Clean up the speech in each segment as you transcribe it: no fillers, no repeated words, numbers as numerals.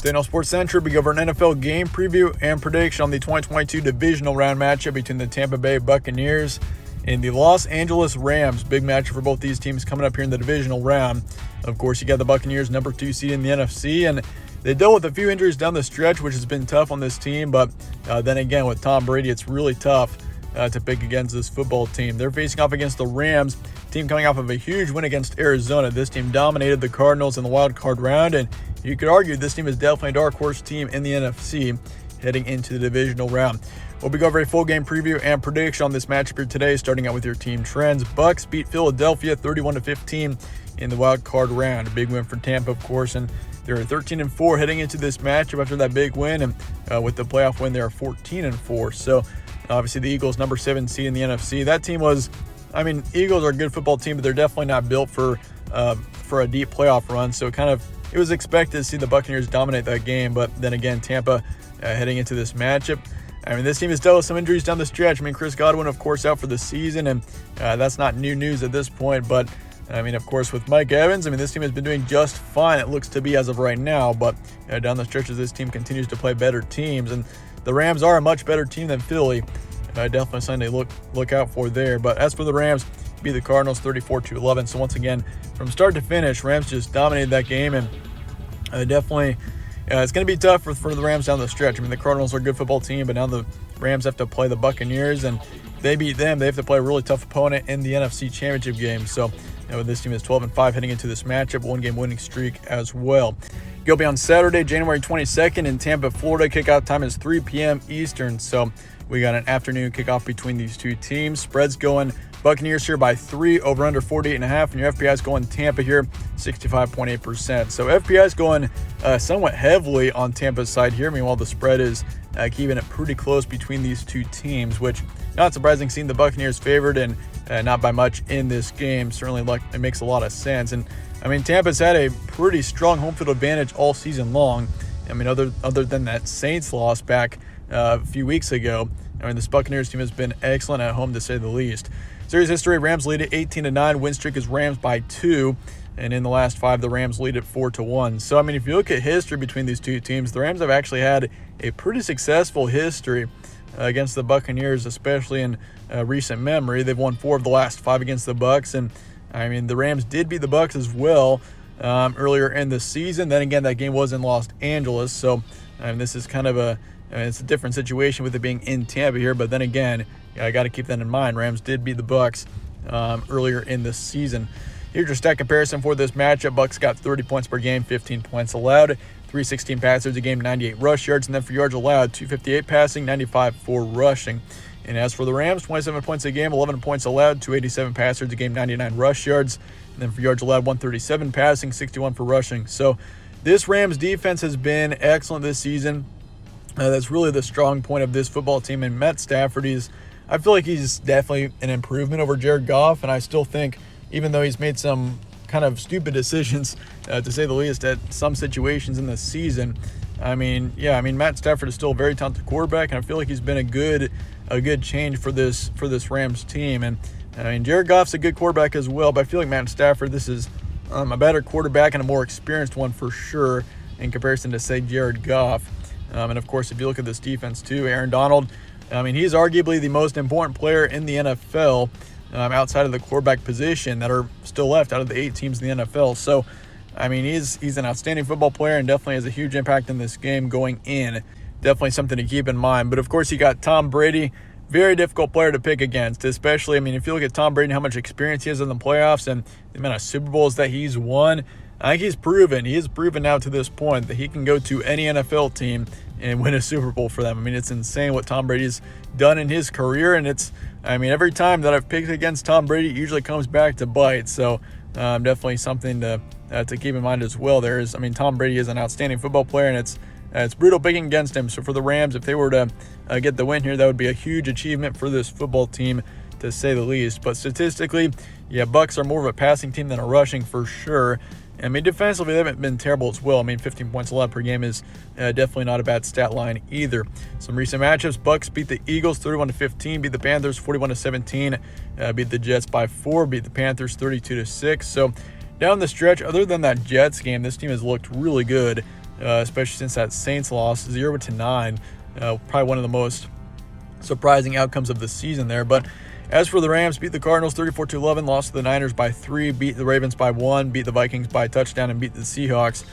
Signal Sports Central, we go over an NFL game preview and prediction on the 2022 Divisional round matchup between the Tampa Bay Buccaneers and the Los Angeles Rams. Big matchup for both these teams coming up here in the Divisional round. Of course, you got the Buccaneers, number 2 seed in the NFC, and they dealt with a few injuries down the stretch, which has been tough on this team. But then again, with Tom Brady, it's really tough to pick against this football team. They're facing off against the Rams, team coming off of a huge win against Arizona. This team dominated the Cardinals in the wild card round, and you could argue this team is definitely a dark horse team in the NFC heading into the divisional round. We'll be going over a full game preview and prediction on this matchup here today, starting out with your team trends. Bucks beat Philadelphia 31-15 in the wild card round. A big win for Tampa, of course, and they're 13-4 heading into this matchup after that big win, and with the playoff win, they're 14-4. So obviously the Eagles, number 7 seed in the NFC. That team was, Eagles are a good football team, but they're definitely not built for a deep playoff run. So it was expected to see the Buccaneers dominate that game, but then again, Tampa heading into this matchup. This team has dealt with some injuries down the stretch. Chris Godwin, of course, out for the season, and that's not new news at this point. But, of course, with Mike Evans, this team has been doing just fine, it looks to be as of right now. But down the stretch as this team continues to play better teams, and the Rams are a much better team than Philly. Definitely something to look out for there. But as for the Rams, beat the Cardinals 34-11. So once again, from start to finish, Rams just dominated that game, and definitely it's going to be tough for the Rams down the stretch. The Cardinals are a good football team, but now the Rams have to play the Buccaneers, and they beat them. They have to play a really tough opponent in the NFC Championship game. So this team is 12-5 heading into this matchup, one-game winning streak as well. It'll be on Saturday, January 22nd in Tampa, Florida. Kickoff time is 3 p.m. Eastern. So we got an afternoon kickoff between these two teams. Spreads going Buccaneers here by 3, over under 48.5, and your FPI's going Tampa here 65.8%. So FPI's going somewhat heavily on Tampa's side here. Meanwhile, the spread is keeping it pretty close between these two teams, which not surprising, seeing the Buccaneers favored and not by much in this game. Certainly, it makes a lot of sense. And Tampa's had a pretty strong home field advantage all season long. Other than that Saints loss back a few weeks ago, this Buccaneers team has been excellent at home, to say the least. Series history, Rams lead it 18-9. Win streak is Rams by 2. And in the last 5, the Rams lead it 4-1. So, if you look at history between these two teams, the Rams have actually had a pretty successful history against the Buccaneers, especially in recent memory. They've won 4 of the last 5 against the Bucs. And, the Rams did beat the Bucs as well earlier in the season. Then again, that game was in Los Angeles. So, this is kind of it's a different situation with it being in Tampa here. But then again, I got to keep that in mind. Rams did beat the Bucs earlier in the season. Here's your stat comparison for this matchup. Bucs got 30 points per game, 15 points allowed, 316 passers a game, 98 rush yards, and then for yards allowed, 258 passing, 95 for rushing. And as for the Rams, 27 points a game, 11 points allowed, 287 passers a game, 99 rush yards, and then for yards allowed, 137 passing, 61 for rushing. So this Rams defense has been excellent this season. That's really the strong point of this football team. And Matt Stafford, I feel like he's definitely an improvement over Jared Goff, and I still think, even though he's made some kind of stupid decisions, to say the least, at some situations in the season, Matt Stafford is still a very talented quarterback, and I feel like he's been a good change for this Rams team. And Jared Goff's a good quarterback as well, but I feel like Matt Stafford, this is a better quarterback and a more experienced one for sure in comparison to, say, Jared Goff. And of course, if you look at this defense too, Aaron Donald, he's arguably the most important player in the NFL outside of the quarterback position that are still left out of the 8 teams in the NFL. So, he's an outstanding football player and definitely has a huge impact in this game going in. Definitely something to keep in mind. But of course, you got Tom Brady, very difficult player to pick against, especially, if you look at Tom Brady and how much experience he has in the playoffs and the amount of Super Bowls that he's won, I think he has proven now to this point that he can go to any NFL team and win a Super Bowl for them. it's insane what Tom Brady's done in his career, and it's, every time that I've picked against Tom Brady, it usually comes back to bite. So definitely something to keep in mind as well. Tom Brady is an outstanding football player, and it's brutal picking against him. So for the Rams, if they were to get the win here, that would be a huge achievement for this football team, to say the least. But statistically, Bucs are more of a passing team than a rushing for sure. Defensively, they haven't been terrible as well. 15 points allowed per game is definitely not a bad stat line either. Some recent matchups: Bucs beat the Eagles 31-15, beat the Panthers 41-17, beat the Jets by 4, beat the Panthers 32-6. So down the stretch, other than that Jets game, this team has looked really good especially since that Saints loss, 0-9. Probably one of the most surprising outcomes of the season there. But as for the Rams, beat the Cardinals 34-11, lost to the Niners by 3, beat the Ravens by 1, beat the Vikings by a touchdown, and beat the Seahawks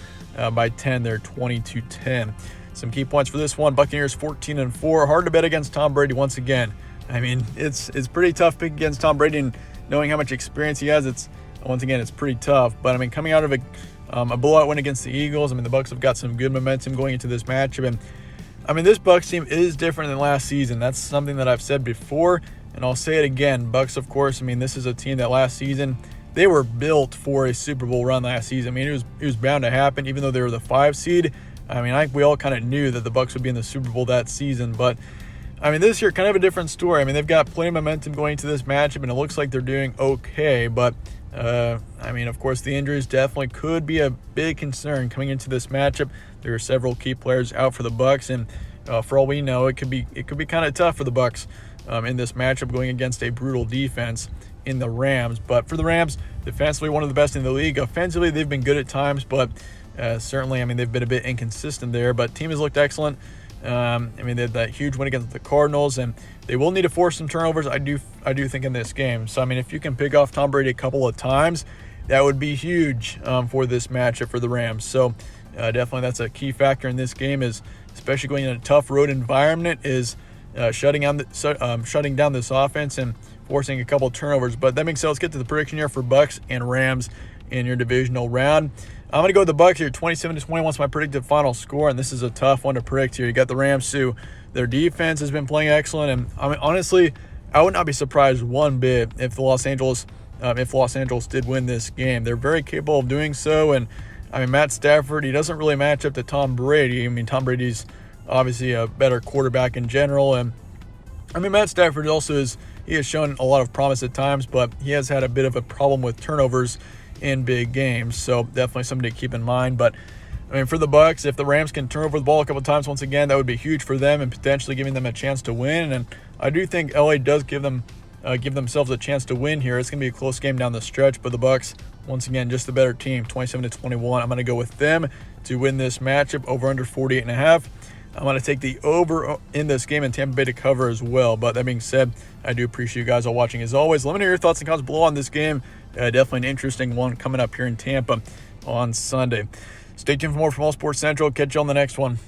by 10. They're 20-10. Some key points for this one: Buccaneers 14-4. Hard to bet against Tom Brady once again. I mean, it's pretty tough picking against Tom Brady, and knowing how much experience he has, it's pretty tough. But I mean, coming out of a blowout win against the Eagles, I mean, the Bucs have got some good momentum going into this matchup, and I mean, this Bucs team is different than last season. That's something that I've said before, and I'll say it again. Bucs, of course, I mean, this is a team that last season, they were built for a Super Bowl run last season. I mean, it was bound to happen, even though they were the 5 seed. I mean, we all kind of knew that the Bucs would be in the Super Bowl that season, but I mean, this year, kind of a different story. I mean, they've got plenty of momentum going into this matchup, and it looks like they're doing okay. But, I mean, of course, the injuries definitely could be a big concern coming into this matchup. There are several key players out for the Bucs, and for all we know, it could be kind of tough for the Bucs in this matchup going against a brutal defense in the Rams. But for the Rams, defensively, one of the best in the league. Offensively, they've been good at times, but certainly, I mean, they've been a bit inconsistent there. But team has looked excellent. I mean, they had that huge win against the Cardinals, and they will need to force some turnovers, I do think, in this game. So, I mean, if you can pick off Tom Brady a couple of times, that would be huge for this matchup for the Rams. So, definitely that's a key factor in this game, is especially going in a tough road environment, is shutting down this offense and forcing a couple of turnovers. But that being said, let's get to the prediction here for Bucs and Rams in your divisional round. I'm going to go with the Bucs here. 27-21 is my predicted final score, and this is a tough one to predict here. You got the Rams, too. Their defense has been playing excellent, and I mean, honestly, I would not be surprised one bit if Los Angeles did win this game. They're very capable of doing so, and I mean, Matt Stafford, he doesn't really match up to Tom Brady. I mean, Tom Brady's obviously a better quarterback in general, and I mean, Matt Stafford he has shown a lot of promise at times, but he has had a bit of a problem with turnovers in big games, so definitely something to keep in mind. But I mean, for the Bucs, if the Rams can turn over the ball a couple of times once again, that would be huge for them and potentially giving them a chance to win. And I do think LA does give themselves a chance to win here. It's going to be a close game down the stretch, but the Bucs, once again, just the better team. 27-21. I'm going to go with them to win this matchup. Over under 48.5. I'm going to take the over in this game and Tampa Bay to cover as well. But that being said, I do appreciate you guys all watching as always. Let me know your thoughts and comments below on this game. Definitely an interesting one coming up here in Tampa on Sunday. Stay tuned for more from All Sports Central. Catch you on the next one.